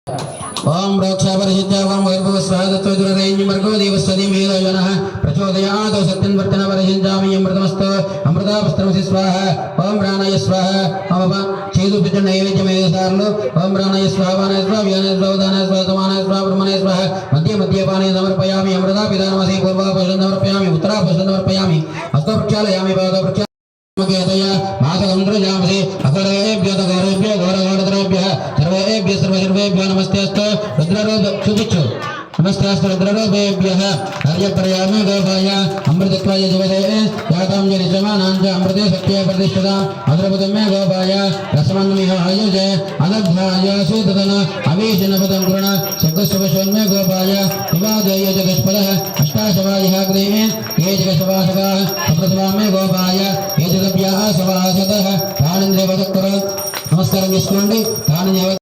ओम रोक्षापरिशिद्धावं वैर्भवस्वागतोदुररेण्यमर्गो देवस्वदीं वेदजनः प्रचोदयात् सत्यन्वर्तन वरहिञ्जामि अमृतमस्तु अमृतापस्त्रमसि स्वाहा ओम प्राणाय स्वाहा ओम चेदुपित नैवेद्यमेदसारलो ओम प्राणाय स्वाहा वानाय स्वाहा व्यानाय स्वाहा उदानाय स्वाहा समानाय स्वाहा ब्रह्मणाय स्वाहा मध्ये मध्ये पाने समर्पयामि अमृतापिदानमसि पूर्वापश्यं समर्पयामि उत्तरापश्यं समर्पयामि हस्तप्रक्षालयामि पादप्रक्षालयामि मातगंध्रजामसे अखरेभ्यो गौरेभ्यो गौरगौरद्रेभ्यः सर्वेभ्यः सर्वसर्वेभ्यो नमस्तेऽस्तु रुद्ररूप शुभिच्छु नमस्तेऽस्तु रुद्ररूपेभ्यः हर्यपर्यामे गोपाय अमृतत्वाय जुवदे यातां जनिषमानां च अमृते सत्ये प्रतिष्ठितां अद्रपदमे गोपाय रसमन्मिह आयुजे अनघ्नाय सुतदन अवीशनपदं कृण शब्दस्वशोन्मे गोपाय विवादेय जगत्पदः अष्टाशवायः अग्नेः ये जगशवासकाः सप्तस्वामे गोपाय ये जगभ्यः सवासतः तानिन्द्रियवदक्कुर नमस्कारं చేసుకోండి तानिन्द्रिय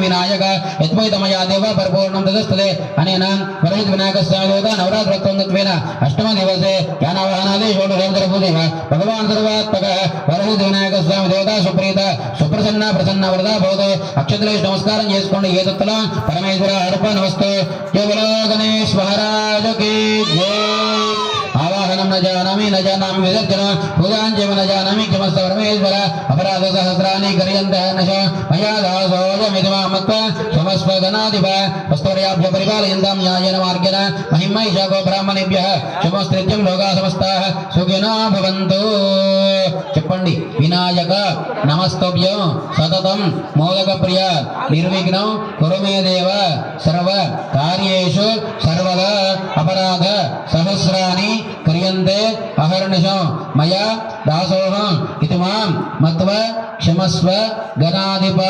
विनायक यत्मयतमया देव परिपूर्णं तदस्तुते अनेन वरहित विनायकस्यादेवता नवरात्रत्वं अष्टम दिवसे ज्ञानावाहनादि षोडशोत्तरपूजैः भगवान् सर्वात्मकः वरहित विनायकस्वामी देवता सुप्रीत सुप्रसन्न प्रसन्न वरदा भवतु अक्षतलेश नमस्कारं చేసుకోండి ఏతత్తులో పరమేశ్వర अर्पणमस्तु जय बोलो गणेश महाराज की जय आवाहनं न जानामि विसर्जन पूजां च न जानामि क्षमस्व परमेश्वर अपराध सहस्राणि क्रियन्तः नश मया दासोऽयमिदमामत्वा क्षमस्व गणाधिप वस्तुर्याभ्य परिपालयन्तां न्यायेन मार्गेण महिमैषा ब्राह्मणेभ्यः शुभस्त्रित्यं लोकाः समस्ताः सुखिनो भवन्तु చెప్పండి వినాయక నమస్తభ్యం సతతం మోదక ప్రియ నిర్విఘ్నం కురు మే దేవ సర్వ కార్యేషు సర్వదా అపరాధ సహస్రాణి క్రియంతే అహర్నిశం మయా దాసోహం ఇతి మాం మత్వ క్షమస్వ గణాధిప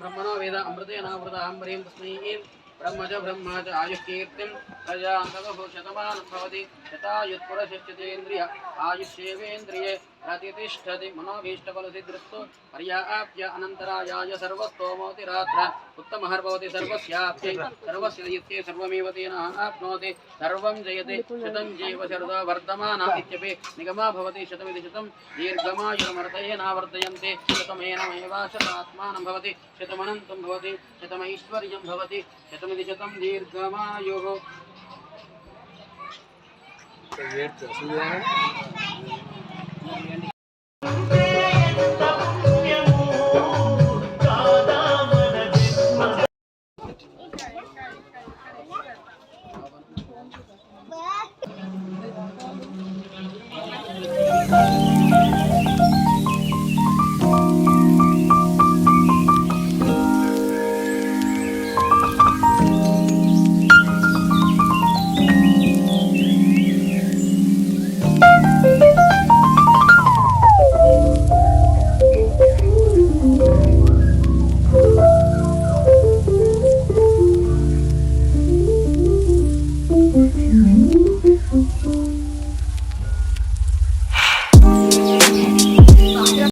ब्रह्मणो वेद अमृतेनावृतां प्रियं तस्मै ब्रह्मज ब्रह्मच आयुष्कीर्तिं प्रजान्तभूषतमानं भवति शतायुत्पुरशिष्यतेन्द्रिय आयुष्येवेन्द्रिये प्रतिष्ठति मनोभीष्टफलसिद्धिस्तु पर्याप्य अनन्तरायाय सर्वस्तोमोतिरात्र उत्तमहर्भवति सर्वस्याप्यै सर्वस्य दीप्ते सर्वमेव तेन आप्नोति सर्वं जयते शतं जीव शरदा वर्धमाना इत्यपि निगमा भवति शतमिति शतं दीर्घमायुर्मर्तयेनावर्तयन्ते शतमेनमेवाशतात्मानं भवति शतमनन्तं भवति शतमैश्वर्यं भवति शतमिति शतं दीर्घमायुः